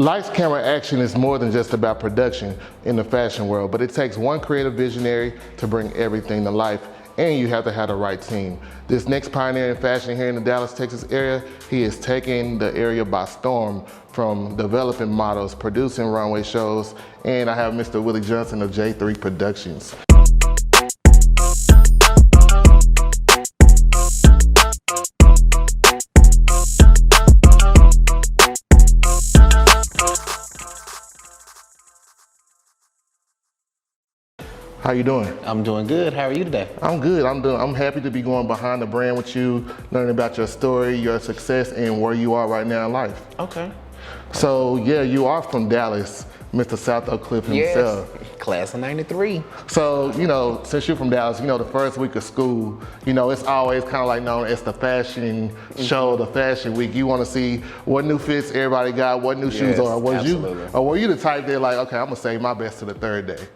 Lights, camera, action is more than just about production in the fashion world, but it takes one creative visionary to bring everything to life, and you have to have the right team. This next pioneer in fashion here in the Dallas, Texas area, he is taking the area by storm, from developing models, producing runway shows, and I have Mr. Willie Johnson of J3 Productions. How you doing? I'm doing good. How are you today? I'm good. I'm happy to be going behind the brand with you, learning about your story, your success, and where you are right now in life. Okay. So yeah, you are from Dallas, Mr. South Oak Cliff himself. Yes. Class of '93. So, you know, since you're from Dallas, you know, the first week of school, you know, it's always kind of like known as the fashion show, the fashion week. You want to see what new fits everybody got, what new shoes are. Were you the type that like, okay, I'm gonna save my best to the third day?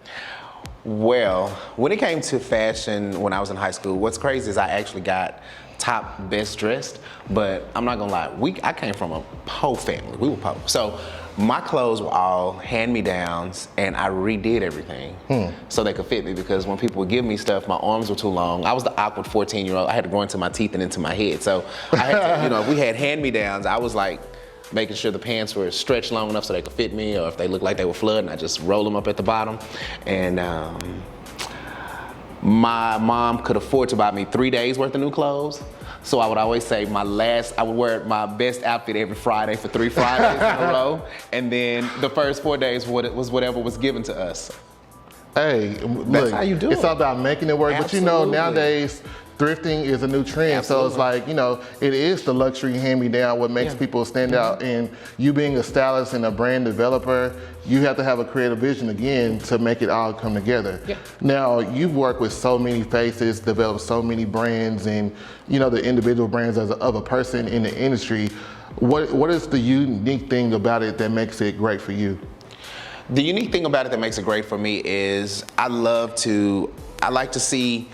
Well, when it came to fashion when I was in high school, what's crazy is I actually got top best dressed, but I'm not gonna lie, I came from a poor family. We were poor. So my clothes were all hand-me-downs, and I redid everything so they could fit me, because when people would give me stuff, my arms were too long. I was the awkward 14-year-old. I had to grow into my teeth and into my head. So I had to, you know, if we had hand-me-downs, I was like making sure the pants were stretched long enough so they could fit me, or if they looked like they were flooding, I just roll them up at the bottom. And my mom could afford to buy me 3 days worth of new clothes. So I would always say I would wear my best outfit every Friday for 3 Fridays in a row. And then the first 4 days was whatever was given to us. Hey, That's how you do it's it. all about making it work. Absolutely. But you know, nowadays, thrifting is a new trend. Absolutely. So it's like, you know, it is the luxury hand-me-down what makes people stand out. And you being a stylist and a brand developer, you have to have a creative vision again to make it all come together. Yeah. Now, you've worked with so many faces, developed so many brands, and you know, the individual brands of a person in the industry. What is the unique thing about it that makes it great for you? The unique thing about it that makes it great for me is I like to see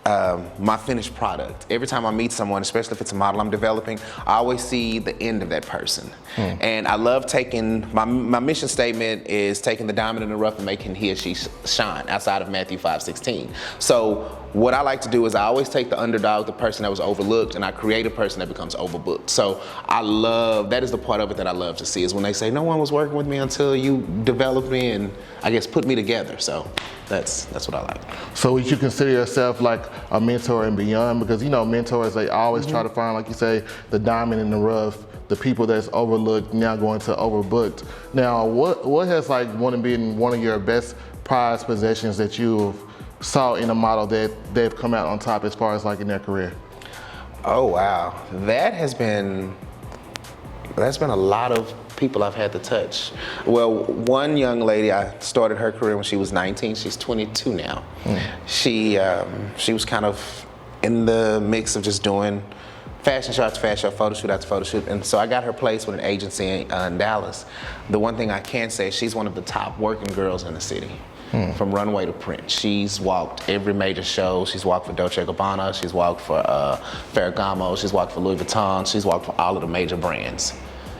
my finished product. Every time I meet someone, especially if it's a model I'm developing, I always see the end of that person. And I love taking, my mission statement is taking the diamond in the rough and making he or she shine, outside of Matthew 5:16. So what I like to do is I always take the underdog, the person that was overlooked, and I create a person that becomes overbooked. So that is the part of it that I love to see, is when they say, no one was working with me until you developed me and I guess put me together. So that's what I like. So would you consider yourself like a mentor and beyond? Because you know, mentors, they always try to find, like you say, the diamond in the rough, the people that's overlooked now going to overbooked. Now, what has like been one of your best prized possessions that you've saw in a model that they've come out on top as far as like in their career? Oh wow, that's been a lot of people I've had to touch. Well, one young lady, I started her career when she was 19. She's 22 now. She was kind of in the mix of just doing fashion show after fashion show, photo shoot after photo shoot, and so I got her placed with an agency in Dallas. The one thing I can say is she's one of the top working girls in the city. From runway to print. She's walked every major show. She's walked for Dolce & Gabbana, she's walked for Ferragamo, she's walked for Louis Vuitton, she's walked for all of the major brands.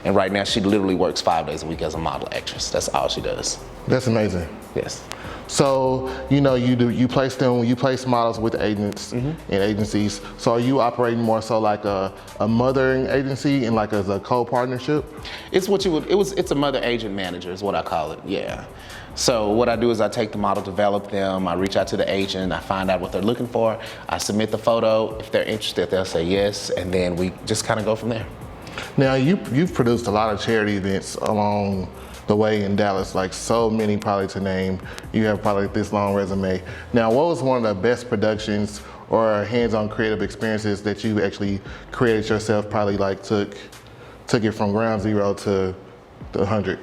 And right now she literally works 5 days a week as a model actress. That's all she does. That's amazing. Yes. So, you know, you place models with agents and agencies. So are you operating more so like a mothering agency and like as a co-partnership? It's a mother agent manager is what I call it, yeah. So what I do is I take the model, develop them, I reach out to the agent, I find out what they're looking for, I submit the photo. If they're interested, they'll say yes, and then we just kind of go from there. Now, you've produced a lot of charity events along the way in Dallas, like so many probably to name. You have probably this long resume. Now, what was one of the best productions or hands-on creative experiences that you actually created yourself, probably like took it from ground zero to 100?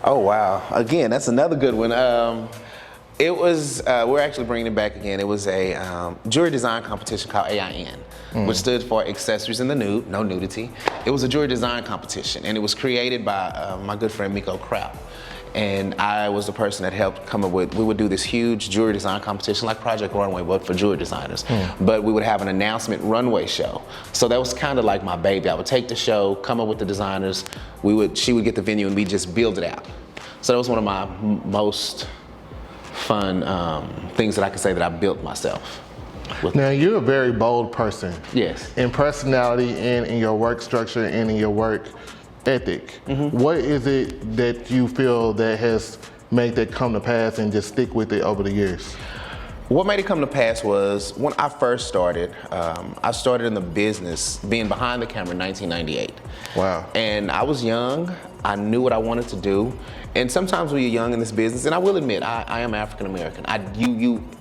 Oh wow, again, that's another good one. It was, we're actually bringing it back again. It was a jewelry design competition called AIN, which stood for Accessories in the Nude, no nudity. It was a jewelry design competition, and it was created by my good friend Miko Kraut. and I was the person that helped come up with, we would do this huge jewelry design competition like Project Runway, but for jewelry designers. But we would have an announcement runway show. So that was kind of like my baby. I would take the show, come up with the designers, she would get the venue and we just build it out. So that was one of my most fun things that I could say that I built myself. Now, you're a very bold person. Yes. In personality and in your work structure and in your work ethic. What is it that you feel that has made that come to pass and just stick with it over the years? What made it come to pass was when I first started, I started in the business being behind the camera in 1998. Wow. And I was young, I knew what I wanted to do. And sometimes when you're young in this business, and I will admit, I am African American.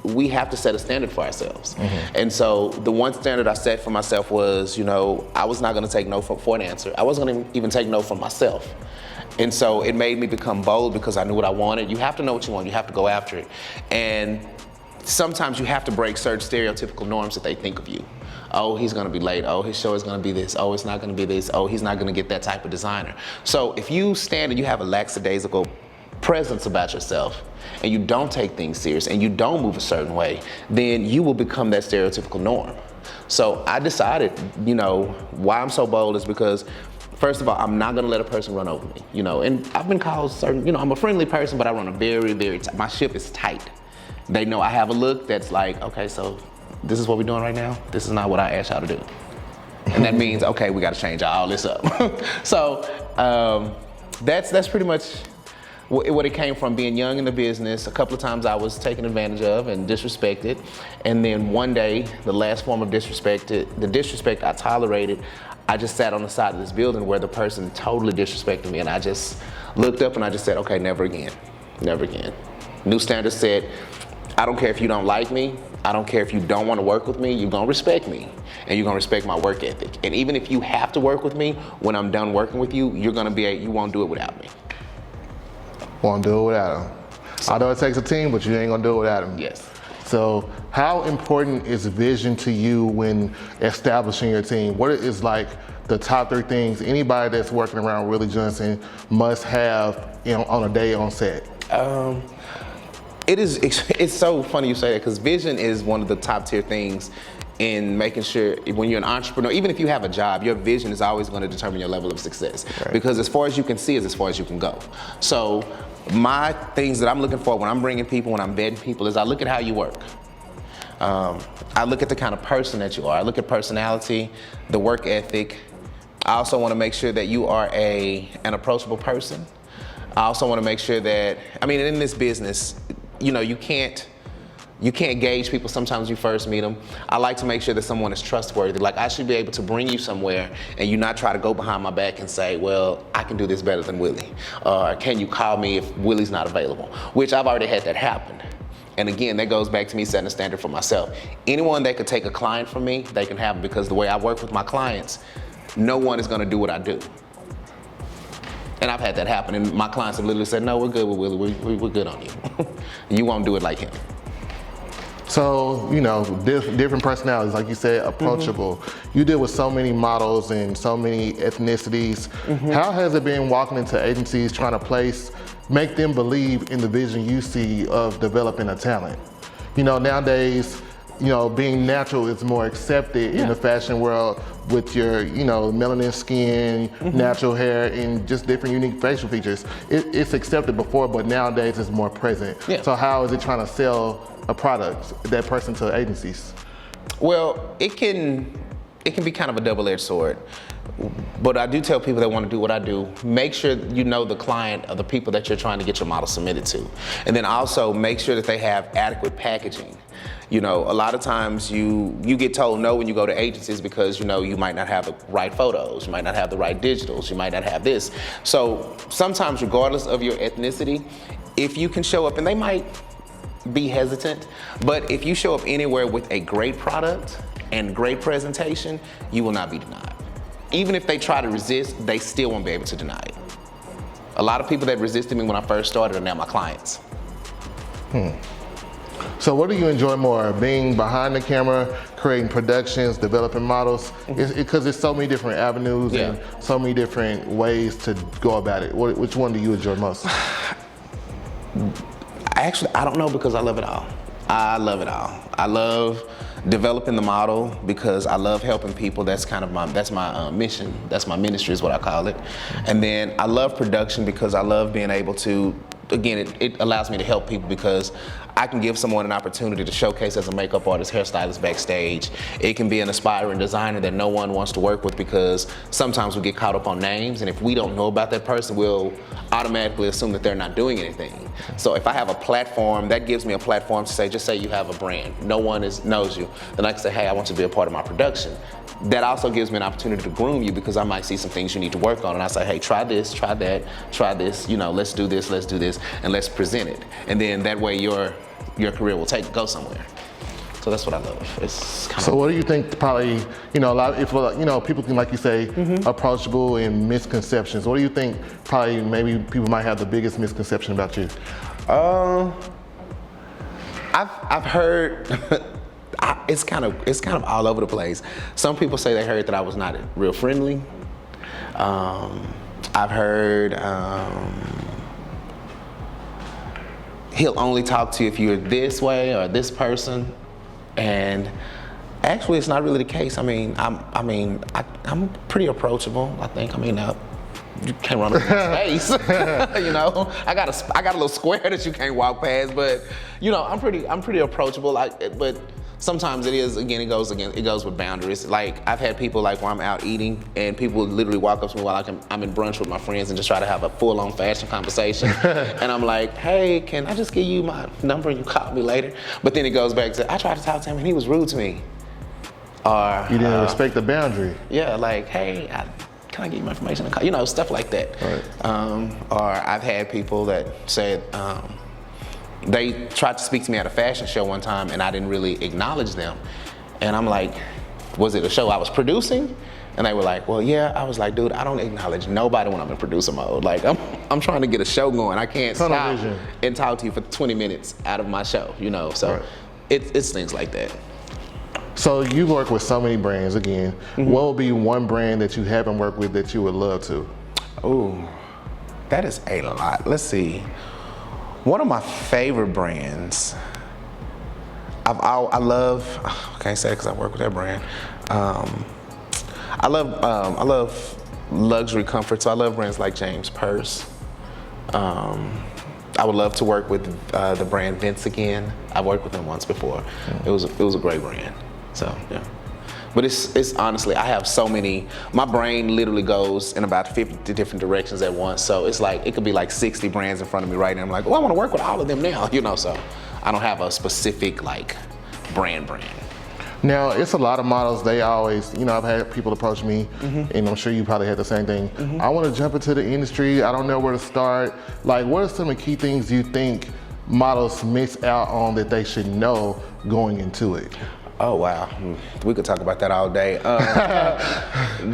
We have to set a standard for ourselves. And so the one standard I set for myself was, I was not gonna take no for an answer. I wasn't gonna even take no from myself. And so it made me become bold because I knew what I wanted. You have to know what you want, you have to go after it. And sometimes you have to break certain stereotypical norms that they think of you. Oh, he's gonna be late. Oh, his show is gonna be this. Oh, it's not gonna be this. Oh, he's not gonna get that type of designer. So if you stand and you have a lackadaisical presence about yourself and you don't take things serious and you don't move a certain way, then you will become that stereotypical norm. So I decided, why I'm so bold is because first of all, I'm not gonna let a person run over me, and I've been called certain, I'm a friendly person, but I run a very, very, my ship is tight. They know I have a look that's like, okay, so this is what we're doing right now. This is not what I asked y'all to do. And that means, okay, we gotta change all this up. So that's pretty much what it came from, being young in the business. A couple of times I was taken advantage of and disrespected. And then one day, the last form of the disrespect I tolerated, I just sat on the side of this building where the person totally disrespected me, and I just looked up and I just said, okay, never again, never again. New standard said, I don't care if you don't like me, I don't care if you don't want to work with me, you're gonna respect me, and you're gonna respect my work ethic. And even if you have to work with me, when I'm done working with you, you won't do it without me. Won't do it without him. Although it takes a team, but you ain't gonna do it without him. Yes. So how important is vision to you when establishing your team? What is like the top 3 things anybody that's working around Willie Johnson must have on a day on set? It's so funny you say that, because vision is one of the top tier things in making sure when you're an entrepreneur, even if you have a job, your vision is always going to determine your level of success. Right. Because as far as you can see is as far as you can go. So my things that I'm looking for when I'm bringing people, when I'm vetting people, is I look at how you work. I look at the kind of person that you are. I look at personality, the work ethic. I also want to make sure that you are an approachable person. I also want to make sure that, in this business, you can't gauge people sometimes you first meet them. I like to make sure that someone is trustworthy. Like, I should be able to bring you somewhere and you not try to go behind my back and say, well, I can do this better than Willie. Or can you call me if Willie's not available? Which I've already had that happen. And again, that goes back to me setting a standard for myself. Anyone that could take a client from me, they can have it, because the way I work with my clients, no one is gonna do what I do. And I've had that happen, and my clients have literally said, no, we're good with Willie, we're good on you. You won't do it like him. So, different personalities, like you said, approachable. You deal with so many models and so many ethnicities. How has it been walking into agencies trying to make them believe in the vision you see of developing a talent? Nowadays, being natural is more accepted in the fashion world with your, melanin skin, natural hair, and just different unique facial features. It's accepted before, but nowadays it's more present. Yeah. So how is it trying to sell a product, that person, to agencies? Well, it can be kind of a double-edged sword. But I do tell people that want to do what I do, make sure you know the client or the people that you're trying to get your model submitted to. And then also make sure that they have adequate packaging. A lot of times you get told no when you go to agencies because you might not have the right photos, you might not have the right digitals, you might not have this. So sometimes, regardless of your ethnicity, if you can show up, and they might be hesitant, but if you show up anywhere with a great product and great presentation, you will not be denied. Even if they try to resist, they still won't be able to deny it. A lot of people that resisted me when I first started are now my clients. So what do you enjoy more, being behind the camera, creating productions, developing models? Because there's so many different avenues and so many different ways to go about it. Which one do you enjoy most? I don't know, because I love it all. I love it all. I love developing the model because I love helping people. That's kind of my mission. That's my ministry, is what I call it. And then I love production because I love being able to, again, it allows me to help people because I can give someone an opportunity to showcase as a makeup artist, hairstylist backstage. It can be an aspiring designer that no one wants to work with, because sometimes we get caught up on names, and if we don't know about that person, we'll automatically assume that they're not doing anything. So if I have a platform, that gives me a platform to say, just say you have a brand, no one knows you, then I can say, hey, I want you to be a part of my production. That also gives me an opportunity to groom you, because I might see some things you need to work on, and I say, hey, try this, try that, try this, let's do this, and let's present it. And then that way your career will go somewhere. So that's what I love. It's kind So what do you think probably, a lot of, people can, like you say, approachable and misconceptions. What do you think probably maybe people might have the biggest misconception about you? I've heard, it's kind of all over the place. Some people say they heard that I was not real friendly. I've heard he'll only talk to you if you're this way or this person, and actually it's not really the case. I'm pretty approachable. I think. You can't run up my space. I got a little square that you can't walk past, but I'm pretty approachable. But sometimes it goes with boundaries. Like, I've had people, like, where I'm out eating and people literally walk up to me while I'm in brunch with my friends and just try to have a full-on fashion conversation. And I'm like, hey, can I just give you my number and you call me later? But then it goes back to, I tried to talk to him and he was rude to me. Or you didn't respect the boundary. Yeah, like, hey, can I get you my information? Stuff like that. Right. Or I've had people that said, they tried to speak to me at a fashion show one time and I didn't really acknowledge them. And I'm like, was it a show I was producing? And they were like, well, yeah. I was like, dude, I don't acknowledge nobody when I'm in producer mode. Like, I'm trying to get a show going. I can't stop and talk to you for 20 minutes out of my show, So right. It's things like that. So you work with so many brands again. What would be one brand that you haven't worked with that you would love to? Ooh, that is a lot. Let's see. One of my favorite brands, I can't say it because I work with that brand. I love luxury comfort, so I love brands like James Purse. I would love to work with the brand Vince again. I've worked with them once before. It was a great brand. So yeah. But it's honestly, I have so many, my brain literally goes in about 50 different directions at once. So it's like, it could be like 60 brands in front of me right now. I'm like, well, I want to work with all of them now, so I don't have a specific like brand. Now, it's a lot of models, they always, I've had people approach me, and I'm sure you probably had the same thing. I want to jump into the industry, I don't know where to start. Like, what are some of the key things you think models miss out on that they should know going into it? Oh, wow. We could talk about that all day.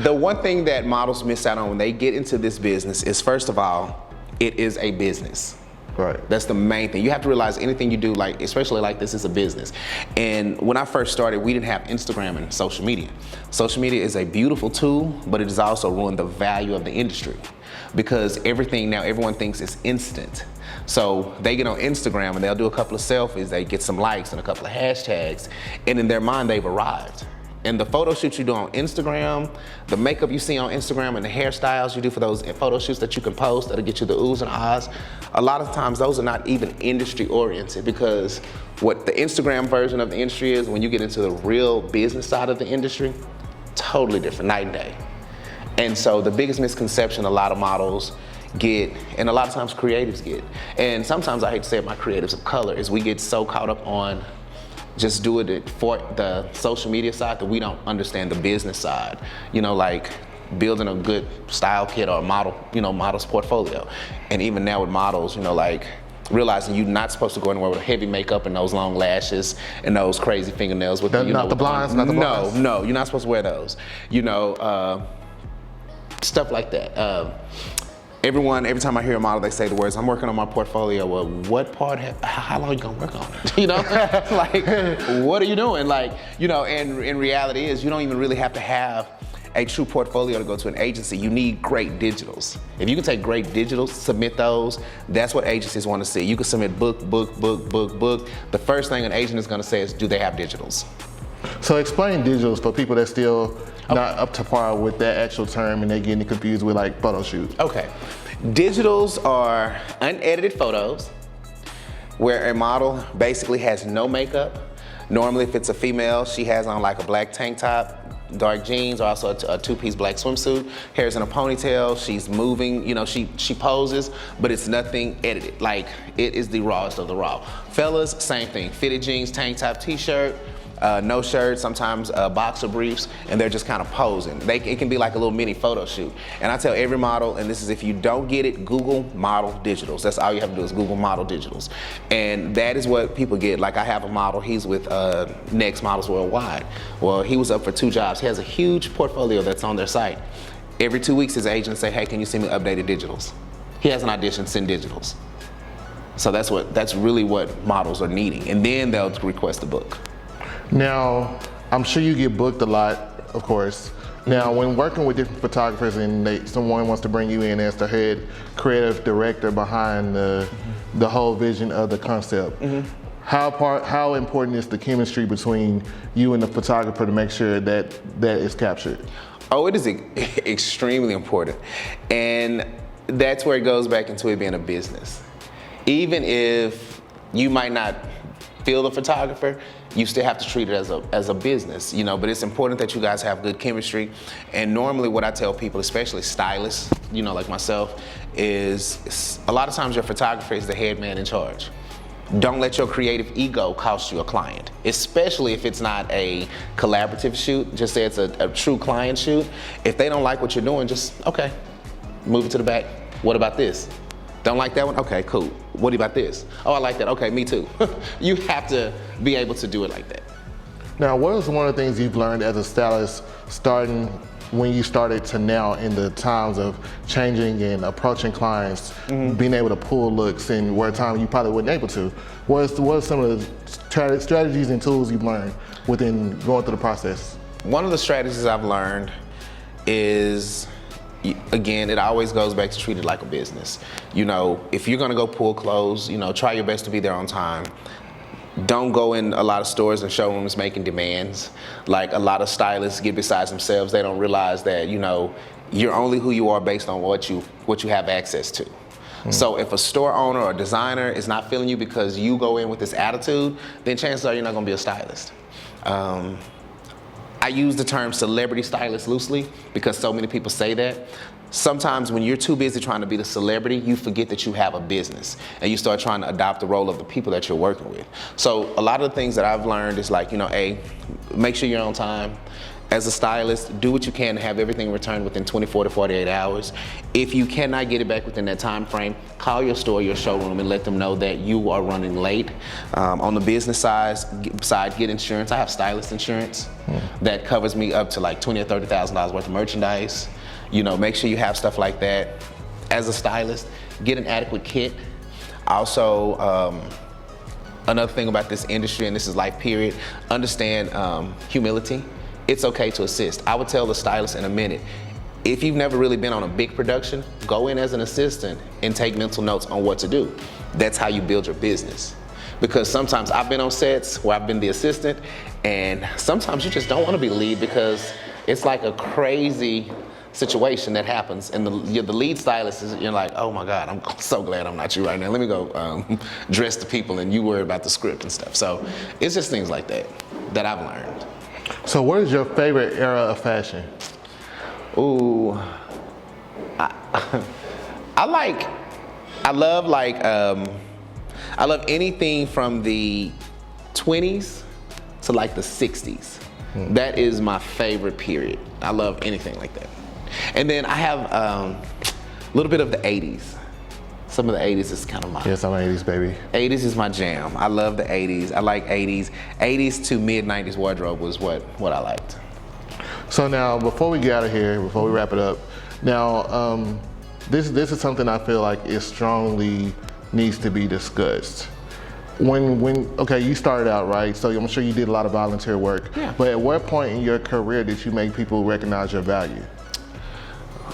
The one thing that models miss out on when they get into this business is, first of all, it is a business. Right. That's the main thing. You have to realize anything you do, like, especially like this, is a business. And when I first started, we didn't have Instagram and social media. Social media is a beautiful tool, but it has also ruined the value of the industry, because everyone thinks it's instant. So they get on Instagram and they'll do a couple of selfies, they get some likes and a couple of hashtags, and in their mind they've arrived. And the photo shoots you do on Instagram, the makeup you see on Instagram, and the hairstyles you do for those photo shoots that you can post that'll get you the oohs and ahs, a lot of times those are not even industry oriented, because what the Instagram version of the industry is, when you get into the real business side of the industry, totally different, night and day. And so the biggest misconception a lot of models get, and a lot of times creatives get, and sometimes I hate to say it, my creatives of color, is we get so caught up on just doing it for the social media side that we don't understand the business side. Like building a good style kit or model, model's portfolio. And even now with models, like realizing you're not supposed to go anywhere with heavy makeup and those long lashes and those crazy fingernails. With not the blinds, not the blinds. No, you're not supposed to wear those. Stuff like that. Every time I hear a model, they say the words, I'm working on my portfolio. Well, what part, how long are you gonna work on it? Like, what are you doing? Like, and in reality is, you don't even really have to have a true portfolio to go to an agency, you need great digitals. If you can take great digitals, submit those, that's what agencies want to see. You can submit book. The first thing an agent is going to say is, do they have digitals? So explain digitals for people that still not up to par with that actual term and they're getting confused with like photo shoot. Okay. Digitals are unedited photos where a model basically has no makeup. Normally, if it's a female, she has on like a black tank top, dark jeans, or also a two-piece black swimsuit, hair's in a ponytail, she's moving, you know, she poses, but it's nothing edited. Like, it is the rawest of the raw. Fellas, same thing, fitted jeans, tank top, t-shirt, no shirt, sometimes boxer briefs, and they're just kind of posing. It can be like a little mini photo shoot. And I tell every model, and this is if you don't get it, Google model digitals. That's all you have to do is Google model digitals. And that is what people get. Like I have a model, he's with Next Models Worldwide. Well, he was up for 2 jobs. He has a huge portfolio that's on their site. Every 2 weeks, his agents say, hey, can you send me updated digitals? He has an audition, send digitals. So that's really what models are needing. And then they'll request a book. Now, I'm sure you get booked a lot, of course. Now, when working with different photographers and someone wants to bring you in as the head creative director behind the whole vision of the concept, how important is the chemistry between you and the photographer to make sure that is captured? Oh, it is extremely important. And that's where it goes back into it being a business. Even if you might not feel the photographer, you still have to treat it as a business, you know, but it's important that you guys have good chemistry. And normally what I tell people, especially stylists, you know, like myself, is a lot of times your photographer is the head man in charge. Don't let your creative ego cost you a client, especially if it's not a collaborative shoot. Just say it's a true client shoot. If they don't like what you're doing, just, okay, move it to the back. What about this? Don't like that one? Okay, cool. What about this? Oh, I like that. Okay, me too. You have to be able to do it like that. Now, what is one of the things you've learned as a stylist starting when you started to now in the times of changing and approaching clients, being able to pull looks and where time you probably wasn't able to? What are some of the strategies and tools you've learned within going through the process? One of the strategies I've learned is, again, it always goes back to treat it like a business. You know, if you're gonna go pull clothes, you know, try your best to be there on time. Don't go in a lot of stores and showrooms making demands. Like a lot of stylists get besides themselves. They don't realize that, you know, you're only who you are based on what you have access to. So if a store owner or designer is not feeling you because you go in with this attitude, then chances are you're not gonna be a stylist. I use the term celebrity stylist loosely because so many people say that. Sometimes when you're too busy trying to be the celebrity, you forget that you have a business and you start trying to adopt the role of the people that you're working with. So a lot of the things that I've learned is like, you know, make sure you're on time. As a stylist, do what you can to have everything returned within 24 to 48 hours. If you cannot get it back within that time frame, call your store, your showroom, and let them know that you are running late. On the business side, get insurance. I have stylist insurance that covers me up to like $20,000 or $30,000 worth of merchandise. You know, make sure you have stuff like that. As a stylist, get an adequate kit. Also, another thing about this industry, and this is life period, understand humility. It's okay to assist. I would tell the stylist in a minute, if you've never really been on a big production, go in as an assistant and take mental notes on what to do. That's how you build your business. Because sometimes I've been on sets where I've been the assistant, and sometimes you just don't want to be lead because it's like a crazy situation that happens, and the lead stylist is, you're like, oh my God, I'm so glad I'm not you right now. Let me go dress the people, and you worry about the script and stuff. So it's just things like that I've learned. So what is your favorite era of fashion? Ooh, I love anything from the 20s to like the 60s. That is my favorite period. I love anything like that. And then I have a little bit of the 80s. Some of the 80s is kind of my... Yes, I'm 80s, baby. 80s is my jam. I love the 80s. I like 80s. 80s to mid-90s wardrobe was what I liked. So now, before we get out of here, before we wrap it up, now, this is something I feel like it strongly needs to be discussed. Okay, you started out, right? So I'm sure you did a lot of volunteer work. Yeah. But at what point in your career did you make people recognize your value?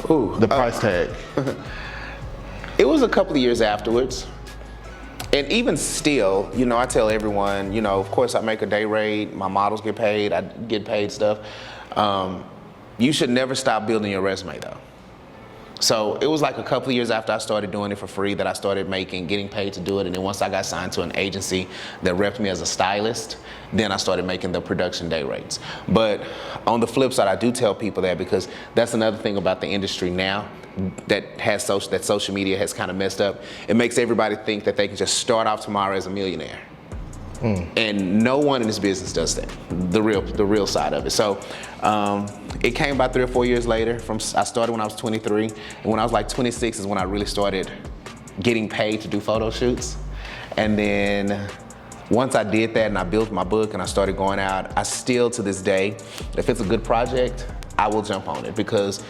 Ooh, The price tag. It was a couple of years afterwards. And even still, you know, I tell everyone, you know, of course I make a day rate, my models get paid, I get paid stuff. You should never stop building your resume though. So it was like a couple of years after I started doing it for free that I started getting paid to do it. And then once I got signed to an agency that repped me as a stylist, then I started making the production day rates. But on the flip side, I do tell people that because that's another thing about the industry now that social media has kind of messed up. It makes everybody think that they can just start off tomorrow as a millionaire. And no one in this business does that, the real side of it. So it came about 3 or 4 years later. I started when I was 23, and when I was like 26 is when I really started getting paid to do photo shoots. And then once I did that and I built my book and I started going out, I still to this day, if it's a good project, I will jump on it because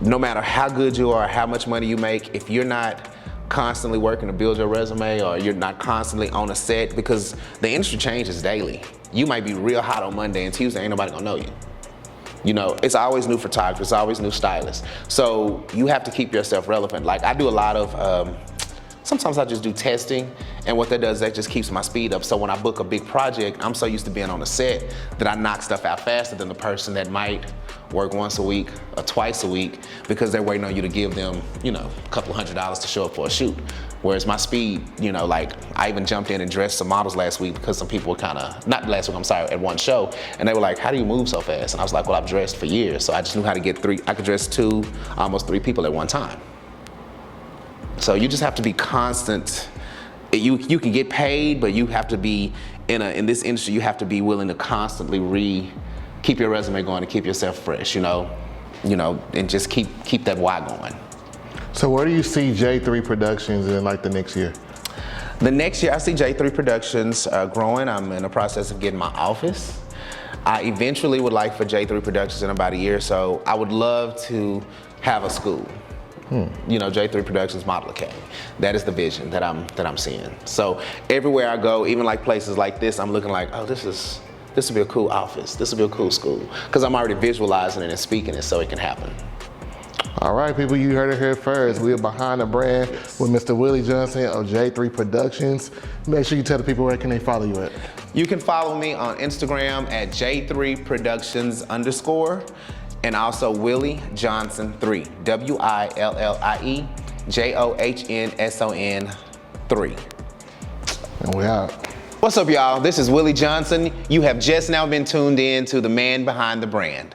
no matter how good you are, how much money you make, if you're not constantly working to build your resume or you're not constantly on a set, because the industry changes daily. You might be real hot on Monday and Tuesday ain't nobody gonna know you. You know, it's always new photographers, it's always new stylists. So you have to keep yourself relevant. Like I do a lot of, sometimes I just do testing, and what that does, that just keeps my speed up. So when I book a big project, I'm so used to being on a set that I knock stuff out faster than the person that might work once a week or twice a week because they're waiting on you to give them, you know, a couple $100s to show up for a shoot. Whereas my speed, you know, like I even jumped in and dressed some models last week because some people were not last week, I'm sorry, at one show, and they were like, how do you move so fast? And I was like, well, I've dressed for years, so I just knew how to get I could dress almost three people at one time. So you just have to be constant. You can get paid, but you have to be, in this industry, you have to be willing to constantly keep your resume going and keep yourself fresh, you know, and just keep that why going. So where do you see J3 Productions in like the next year? The next year, I see J3 Productions growing. I'm in the process of getting my office. I eventually would like for J3 Productions in about a year or so. I would love to have a school. You know, J3 Productions Model Academy. That is the vision that I'm seeing. So everywhere I go, even like places like this, I'm looking like, oh, this would be a cool office. This would be a cool school. Because I'm already visualizing it and speaking it so it can happen. All right, people, you heard it here first. We're behind the brand with Mr. Willie Johnson of J3 Productions. Make sure you tell the people where can they follow you at. You can follow me on Instagram at J3Productions_, and also Willie Johnson 3, WILLIE JOHNSON 3. And we out. What's up, y'all? This is Willie Johnson. You have just now been tuned in to the man behind the brand.